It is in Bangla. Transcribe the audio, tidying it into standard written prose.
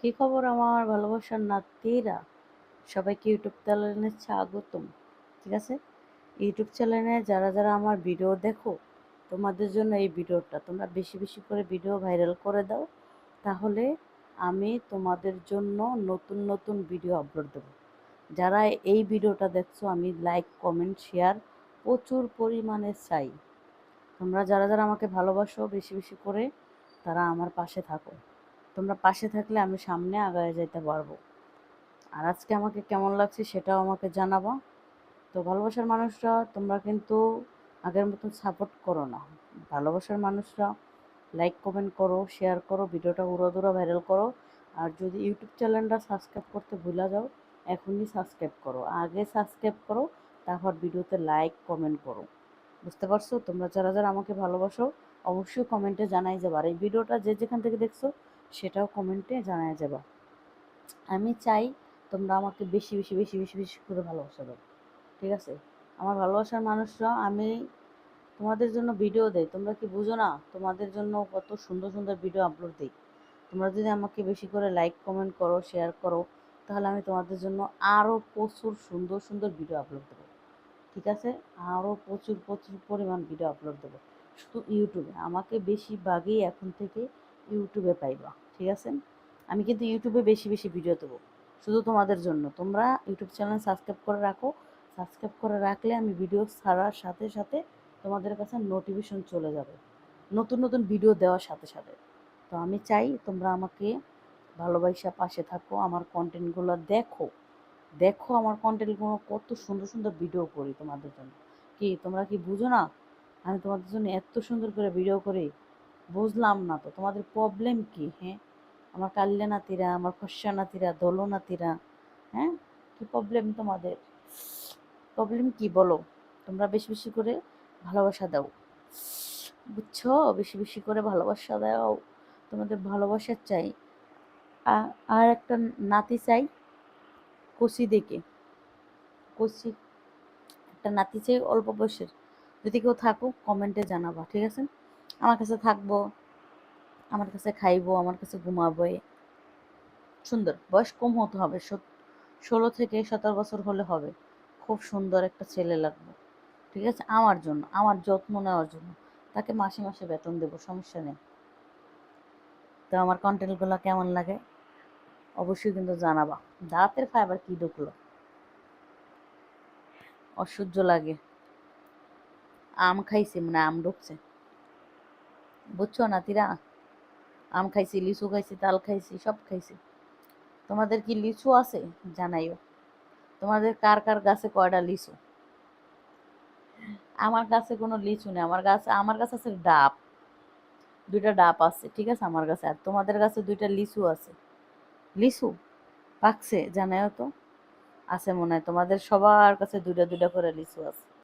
কি খবর আমার ভালোবাসার নাতিরা? সবাইকে ইউটিউব চ্যানেলে স্বাগতম। ঠিক আছে, ইউটিউব চ্যানেলে যারা যারা আমার ভিডিও দেখো, তোমাদের জন্য এই ভিডিওটা তোমরা বেশি বেশি করে ভিডিও ভাইরাল করে দাও, তাহলে আমি তোমাদের জন্য নতুন নতুন ভিডিও আপলোড দেবো। যারা এই ভিডিওটা দেখছো, আমি লাইক কমেন্ট শেয়ার প্রচুর পরিমাণে চাই। তোমরা যারা যারা আমাকে ভালোবাসো বেশি বেশি করে, তারা আমার পাশে থাকো। তোমরা পাশে থাকলে আমি সামনে আগায় যেতে পারবো। আর আজকে আমাকে কেমন লাগছে সেটাও আমাকে জানাবা। তো ভালোবাসার মানুষরা, তোমরা কিন্তু আগের মতন সাপোর্ট করো না। ভালোবাসার মানুষরা লাইক কমেন্ট করো, শেয়ার করো, ভিডিওটা উড়াধুরা ভাইরাল করো। আর যদি ইউটিউব চ্যানেলটা সাবস্ক্রাইব করতে ভুলে যাও, এখনই সাবস্ক্রাইব করো। আগে সাবস্ক্রাইব করো, তারপর ভিডিওতে লাইক কমেন্ট করো। বুঝতে পারছো? তোমরা যারা যারা আমাকে ভালোবাসো অবশ্যই কমেন্টে জানাই যাবা। আর এই ভিডিওটা যে যেখান থেকে দেখছো সেটাও কমেন্টে জানাই যাবা। আমি চাই তোমরা আমাকে বেশি বেশি বেশি বেশি বেশি করে ভালোবাসা দাও। ঠিক আছে? আমার ভালোবাসার মানুষরা, আমি তোমাদের জন্য ভিডিও দেই, তোমরা কি বুঝো না? তোমাদের জন্য কত সুন্দর সুন্দর ভিডিও আপলোড দিই। তোমরা যদি আমাকে বেশি করে লাইক কমেন্ট করো, শেয়ার করো, তাহলে আমি তোমাদের জন্য আরও প্রচুর সুন্দর সুন্দর ভিডিও আপলোড দেবো। ঠিক আছে? আরও প্রচুর প্রচুর পরিমাণ ভিডিও আপলোড দেবো। শুধু ইউটিউবে আমাকে বেশিরভাগই এখন থেকে ইউটিউবে পাইবা। ঠিক আছে? আমি কিন্তু ইউটিউবে বেশি বেশি ভিডিও দেবো শুধু তোমাদের জন্য। তোমরা ইউটিউব চ্যানেল সাবস্ক্রাইব করে রাখো। সাবস্ক্রাইব করে রাখলে আমি ভিডিও ছাড়ার সাথে সাথে তোমাদের কাছে নোটিফিকেশন চলে যাবে, নতুন নতুন ভিডিও দেওয়ার সাথে সাথে। তো আমি চাই তোমরা আমাকে ভালোবাসা পাশে থাকো, আমার কন্টেন্টগুলো দেখো। দেখো আমার কন্টেন্টগুলো কত সুন্দর সুন্দর ভিডিও করি তোমাদের জন্য। কি তোমরা কি বুঝো না? আমি তোমাদের জন্য এত সুন্দর করে ভিডিও করি। বুঝলাম না তো তোমাদের প্রবলেম কি? হ্যাঁ, আমার কাল্যা নাতিরা, আমার ফর্সা নাতিরা, দল নাতিরা, হ্যাঁ, কি প্রবলেম তোমাদের? প্রবলেম কি বলো? তোমরা বেশি বেশি করে ভালোবাসা দাও, বুঝছো? বেশি বেশি করে ভালোবাসা দাও। তোমাদের ভালোবাসা চাই। আর একটা নাতি চাই, কচি দেখে, কচি একটা নাতি চাই অল্প বয়সের। যদি কেউ থাকো কমেন্টে জানাবা। ঠিক আছে? আমার কাছে থাকবো, আমার কাছে খাইবো, আমার কাছে ঘুমাবো। সুন্দর, বয়স কম হতে হবে, 16 থেকে 17 বছর হলে হবে। খুব সুন্দর একটা ছেলে লাগবে। ঠিক আছে? আমার জন্য, আমার যত্ন নেওয়ার জন্য। তাকে মাসে মাসে বেতন দেবো, সমস্যা নেই। তো আমার কন্টেন্টগুলো কেমন লাগে অবশ্যই কিন্তু জানাবা। দাঁতের ফাইবার কি ঢুকলো? অসহ্য লাগে। আম খাইছি, মানে আম ঢুকছে। বুঝছো নাতিরা? আম খাইছি, লিচু খাইছি, তাল খাইছি, সব খাইছি। তোমাদের কি লিচু আছে? জানাইও। তোমাদের কার কার গাছে কয়টা লিচু? আমার কাছে কোনো লিচু নেই। আমার কাছে আছে ডাব। 2টা ডাব আছে। ঠিক আছে? আমার কাছে। আর তোমাদের কাছে 2টা লিচু আছে। লিচু পাকছে? জানাইও তো। আছে মনে হয় তোমাদের সবার কাছে 2টা 2টা করে লিচু আছে।